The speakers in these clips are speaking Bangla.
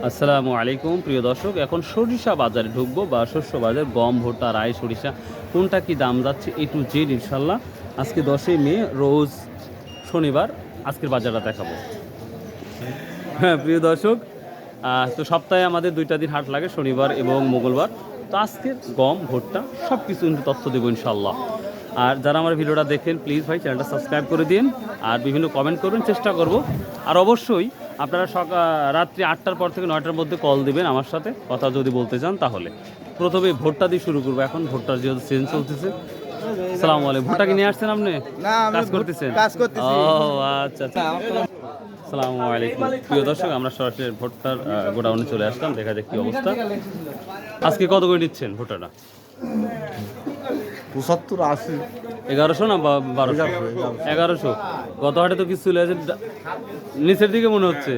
আসসালামু আলাইকুম প্রিয় দর্শক, এখন সরিষা বাজারে ঢুকবো বা শস্য বাজার গম, ভুট্টা, রাই, সরিষা কোনটা কি দাম যাচ্ছে A to Z ইনশাল্লাহ। আজকে 10ই মে, রোজ শনিবার, আজকের বাজারটা দেখাবো। হ্যাঁ প্রিয় দর্শক, তো সপ্তাহে আমাদের 2টা দিন হাট লাগে, শনিবার এবং মঙ্গলবার। তো আজকে গম, ভুট্টা সব কিছু তথ্য দেবো ইনশাল্লাহ। আর যারা আমার ভিডিওটা দেখেন প্লিজ ভাই চ্যানেলটা সাবস্ক্রাইব করে দিন আর বিভিন্ন কমেন্ট করবেন, চেষ্টা করব। আর অবশ্যই আপনারা রাত্রি 8টার পর থেকে 9টার মধ্যে কল দিবেন আমার সাথে কথা যদি বলতে চান। তাহলে প্রথমে ভুট্টা দিয়ে শুরু করবো, এখন ভুট্টার যেহেতু সিজন চলতেছে। আসসালামু আলাইকুম। ভুট্টা কি নিয়ে আসছেন আপনি? কাজ করতেছেন? ও আচ্ছা আচ্ছা। আসসালামু আলাইকুম প্রিয় দর্শক, আমরা সরাসরি ভুট্টার গোডাউনে চলে আসলাম, দেখা যাক কি অবস্থা। আজকে কত করে নিচ্ছেন ভুট্টাটা? 75-80। 1100 না 1200? 1100। গত হাটে তো কিছু চলে আছে নিচের দিকে মনে হচ্ছে।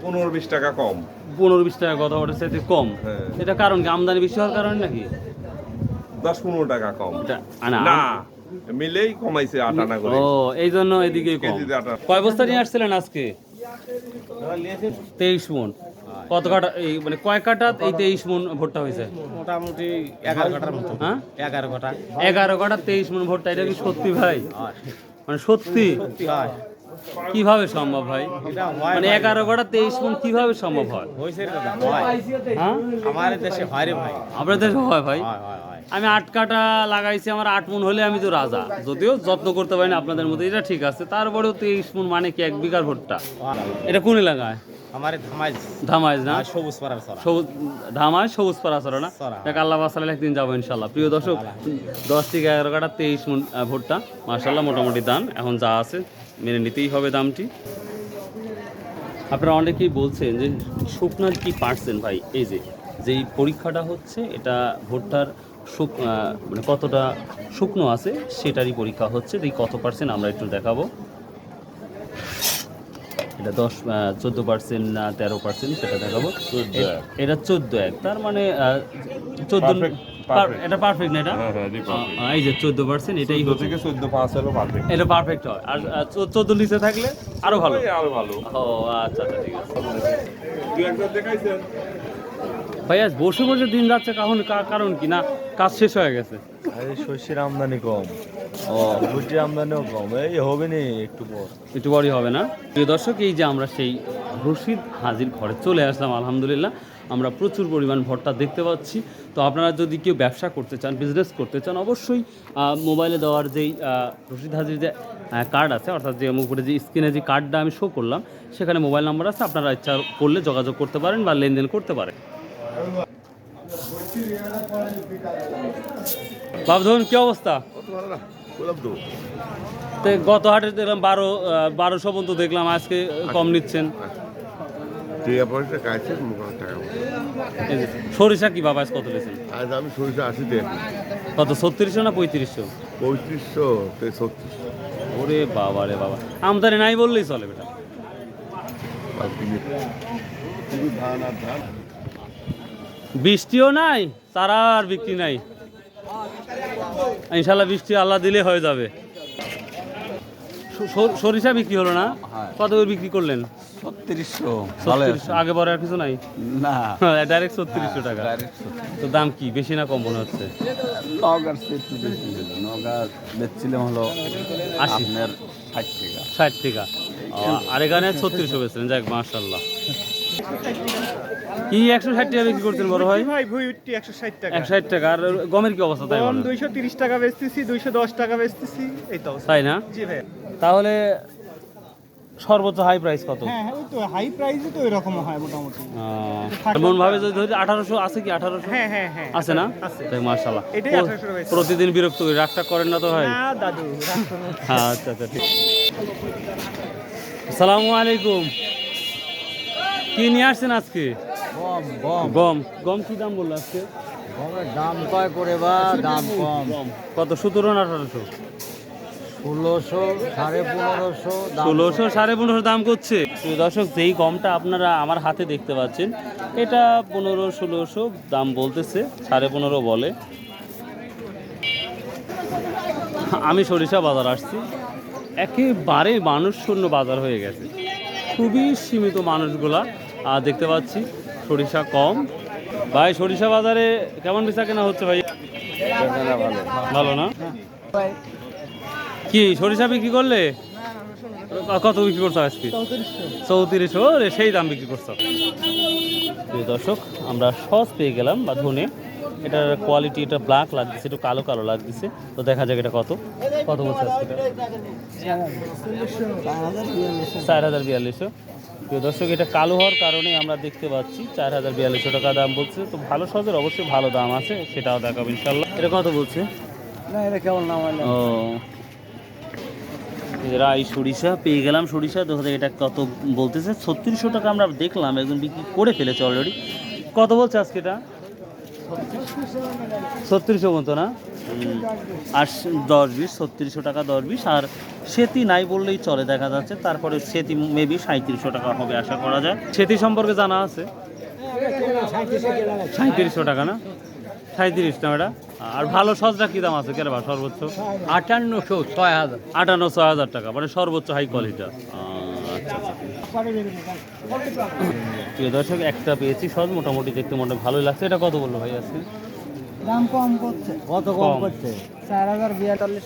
15-20 টাকা কম। 15-20 টাকা গত হাটের চাইতে কম। হ্যাঁ। এটা কারণ কি আমদানি বেশি হওয়ার কারণে নাকি? 10-15 টাকা কম। এটা না, মিলেই কমাইছে 8 আনা করে। ও এই জন্য এদিকেই কম। কেজিতে 8 আনা। কয় বস্তা নিয়ে আসছিলেন আজকে? 23 মণ। কত কাটা এই মানে কয় কাটাত এই 23 মণ ভুট্টা হয়েছে? মোটামুটি 11 কাটার মতো। হ্যাঁ 11 কাটা। 11 কাটা 23 মণ ভুট্টা, এটা কি সত্যি ভাই? মানে সত্যি? হয় কিভাবে সম্ভব ভাই? এটা হয় মানে 11 কাটা 23 মণ কিভাবে সম্ভব হয়? হইছে রে দাদা, হয়। হ্যাঁ আমাদের দেশে হয় রে ভাই। আপনাদের দেশে হয় ভাই? হয় হয় হয়। আমি 8 কাটা লাগাইছি, আমার 8 মণ হলে আমি তো রাজা। যদিও যত্ন করতে পারি না আপনাদের মতো, এটা ঠিক আছে। তারপরেও 23 মণ মানে কি 1 বিঘার ভুট্টা? এটা কোন এলাকায়? আমারে ধামাইজ ধামাইজ না? সবুজ পাড়ার ছড়া। সবুজ ধামাইজ, সবুজ পাড়া চলে না? চড়া। দেখ আল্লাহ বাসালে একদিন যাবো ইনশাল্লাহ। প্রিয় দর্শক, 10 থেকে 11 কাটা 23 মণ ভুট্টা, মাশাল্লাহ মোটামুটি দাম এখন যা আছে মেনে নিতেই হবে দামটি। আপনারা অনেকেই বলছেন যে শুকনার কি পার্সেন্ট ভাই? এই যে যেই পরীক্ষাটা হচ্ছে এটা ভুট্টার মানে কতটা শুকনো আছে সেটারই পরীক্ষা হচ্ছে। এই কত পার্সেন্ট আমরা একটু দেখাবো। এটা 14% না 13% সেটা দেখাবো। এটা 14-1, তার মানে 14। এটা পারফেক্ট না? এটা এই যে 14%, এটাই হচ্ছে 14-5 হলো পারফেক্ট। এটা পারফেক্ট হয়। আর 14 নিচে থাকলে আরো ভালো। আরো ভালো। ও আচ্ছা আচ্ছা ঠিক আছে। দুই একবার দেখাইছেন? ভাই আজ বসে বসে দিন যাচ্ছে, কারণ কি না কাজ শেষ হয়ে গেছে? আরে শস্যের আমদানি কম, ও ভুট্টির আমদানিও কম, এই হবে নি একটু পর। একটু বড়ই হবে না? প্রিয় দর্শক, এই যে আমরা সেই রশিদ হাজির ঘরে চলে আসলাম আলহামদুলিল্লাহ। আমরা প্রচুর পরিমাণ ভুট্টা দেখতে পাচ্ছি। তো আপনারা যদি কেউ ব্যবসা করতে চান, বিজনেস করতে চান, অবশ্যই মোবাইলে দেওয়ার যেই রশিদ হাজির যে কার্ড আছে, অর্থাৎ যে উপরে যে স্ক্রিনে যে কার্ডটা আমি শো করলাম, সেখানে মোবাইল নাম্বার আছে, আপনারা ইচ্ছা করলে যোগাযোগ করতে পারেন বা লেনদেন করতে পারেন। বাবধন কি অবস্থা? তো গত হাটে দেখলাম 1200 পর্যন্ত দেখলাম, আজকে কম নিচ্ছেন। এই যে সরিষা কি বাবা আজ কত নিয়েছেন? আজ আমি সরিষা 80 দেন। কত 3600 না 3500? 3500 ওরে বাবা রে বাবা, আমদানি নাই বললেই চলে বেটা। ধান আর ধান। বৃষ্টিও নাই, চারা আর বিক্রি নাই। ইনশাল্লাহ বৃষ্টি আল্লাহ দিলে হয়ে যাবে। সরিষা বিক্রি হলো না? কত করে বিক্রি করলেন? 3600। আগে পরে আর কিছু নাই? না, ডাইরেক্ট 3600 টাকা। তো দাম কি বেশি না কম মনে হচ্ছে? নগার সে একটু বেশি হলো। নগার বেচছিলাম হলো 80, আপনার 60 টাকা। 60 টাকা। আর এখানে 3600 বেচলেন, যাক মাশাআল্লাহ। কি 160 টাকা বিক্রি করছেন বড় ভাই? ভাই ভুইটি 160 টাকা। 160 টাকা। আর গমের কি অবস্থা তাই গম বলেন? 230 টাকা বেচতেছি, 210 টাকা বেচতেছি, এই তো অবস্থা। তাই না? জি ভাই। তাহলে সর্বোচ্চ হাই প্রাইস কত? হ্যাঁ হ্যাঁ, ওই তো হাই প্রাইসে তো এরকম হয় মোটামুটি। এমন ভাবে যদি ধরি 1800 আছে কি? 1800 হ্যাঁ হ্যাঁ হ্যাঁ আছে না? আছে। তাই মাশাআল্লাহ। এটাই 1800 রয়েছে। প্রতিদিন বিরক্ত করি, রাগটা করেন না তো ভাই? না দাদু, আচ্ছা আচ্ছা ঠিক। আসসালামু আলাইকুম। কি নিয়ে আসছেন আজকে? গম গম গম। গম কি দাম বললো আজকে? গমের দাম কয় করে বা দাম কম। কত 17 না 1800? 1600, 1550 দাম। 1600, 1550 দাম করছে। প্রিয় দর্শক, যেই গমটা আপনারা আমার হাতে দেখতে পাচ্ছেন, এটা 1500-1600 দাম বলতেছে, 1550 বলে। আমি সরিষা বাজার আসছি, একেবারে মানুষ শূন্য বাজার হয়ে গেছে। খুবই সীমিত মানুষগুলা দেখতে পাচ্ছি। সরিষা কম। ভাই সরিষা বাজারে কেমন বেচা কেনা হচ্ছে ভাই? ভালো না? কি সরিষা বিক্রি করলে কত বিক্রি করছো আজকে? 3400। রে সেই দাম বিক্রি করছো। প্রিয় দর্শক, আমরা সস পেয়ে গেলাম বা ধনে। এটার কোয়ালিটি এটা ব্ল্যাক লাগতেছে, একটু কালো কালো লাগতেছে। তো দেখা যাক এটা কত কত বলছে আজকে? 4042। প্রিয় দর্শক, এটা কালো হওয়ার কারণে আমরা দেখতে পাচ্ছি 4042 টাকা দাম বলছে। তো ভালো সজের অবশ্যই ভালো দাম আছে, সেটাও দেখাবো ইনশাল্লাহ। এটা কত বলছে? না এটা কেমন নাম হলো? ও রাই সরিষা পেয়ে গেলাম। সরিষা দেখা যাক এটা কত বলতেছে। 3600 টাকা আমরা দেখলাম, একজন বিক্রি করে ফেলেছে অলরেডি। কত বলছে আজকে এটা? 3600 মতো না? আর 10-20, 3600 টাকা 10-20। আর সেতি নাই বললেই চলে দেখা যাচ্ছে। তারপরে সেতি মেবি 3700 টাকা হবে আশা করা যায়। সেতি সম্পর্কে জানা আছে 3700 টাকা না? 37 না এটা। আর ভালো সজটা কি দাম আছে কেন? সর্বোচ্চ 58-6000 টাকা, মানে সর্বোচ্চ হাই কোয়ালিটি। আচ্ছা আচ্ছা। প্রিয় দর্শক, একটা পেয়েছি সজ, মোটামুটি দেখতে মোটামুটি ভালোই লাগছে। এটা কত বললো ভাই আজকে? দাম কম করছে। কত কম করছে? 4042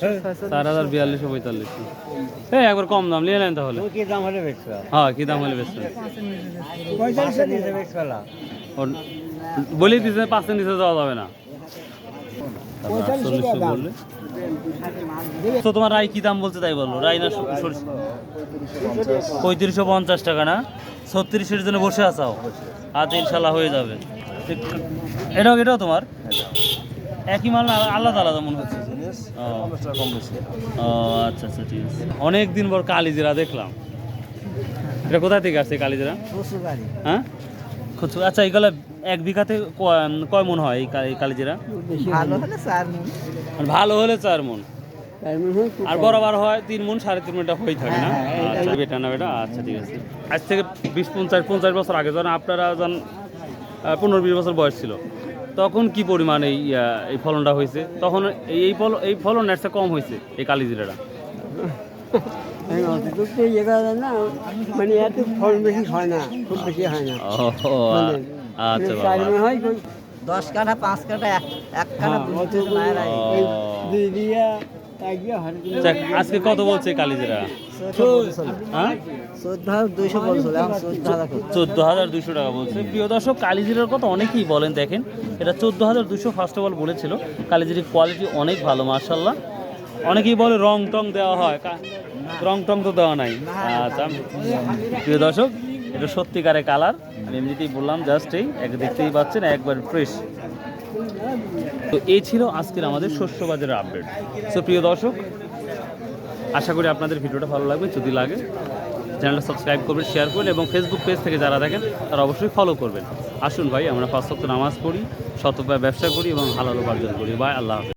এই একবার কম দাম নিয়ে নেন তাহলে। কি দাম হলে বেচবে? হ্যাঁ, কি দাম হলে বেচবেন? 45 নিতে বেচবে না। বলেই দিচ্ছে 5 নিচে যাওয়া যাবে না। 4800 বললে তো তোমার রাই কি দাম বলছে তাই বললো? রাই না 3550 টাকা না? 3600 জন্য বসে আসাও। আচ্ছা, ইনশাল্লাহ হয়ে যাবে। এটাও তোমার একই মাল না আলাদা আলাদা মনে হচ্ছে? ও আচ্ছা আচ্ছা, ঠিক আছে। অনেক দিন পর কালিজিরা দেখলাম। এটা কোথায় থেকে আসছে কালিজিরা? হ্যাঁ, আচ্ছা, এগুলো 1 বিঘাতে কয় মন হয় এই কালিজিরা? ভালো হলে 4 মন, আর বরাবর হয় 3 মন 3.5 মনটা হয়ে থাকে না? আচ্ছা, বেটা না বেটা। আচ্ছা, ঠিক আছে। আজ থেকে 20-50 বছর আগে যখন আপনারা যখন 15-20 বছর বয়স ছিল, তখন কি পরিমাণ এই ফলনটা হয়েছে? তখন এই ফলন একটা কম হয়েছে এই কালিজিরাটা। মানে এত ফল বেশি হয় না, খুব বেশি হয় না। আচ্ছা বাবা। 10 কাঠা 5 কাঠা এক কাঠা যাক, আজকে কত বলছে কালিজিরা? হ্যাঁ, 14,200 টাকা বলছে। প্রিয় দর্শক, কালিজিরার কথা অনেকেই বলেন। দেখেন, এটা 14,200 ফার্স্ট অফ অল বলেছিল। কালিজিরার কোয়ালিটি অনেক ভালো মাশাআল্লাহ। অনেকেই বলে রং টং দেওয়া হয়, রং টং তো দেওয়া নাই। আচ্ছা প্রিয় দর্শক, এটা সত্যিকারের কালার। আমি এমনিতেই বললাম, জাস্ট এই দেখতেই পাচ্ছেন একবার ফ্রেশ। তো এই ছিল আজকের আমাদের শস্য বাজারের আপডেট। সো প্রিয় দর্শক, আশা করি আপনাদের ভিডিওটা ভালো লাগবে। যদি লাগে চ্যানেলটা সাবস্ক্রাইব করবেন, শেয়ার করবেন, এবং ফেসবুক পেজ থেকে যারা দেখেন তারা অবশ্যই ফলো করবেন। আসুন ভাই, আমরা 5 ওয়াক্ত নামাজ পড়ি, সৎ উপায়ে ব্যবসা করি এবং হালাল উপার্জন করি। ভাই, আল্লাহ হাফেজ।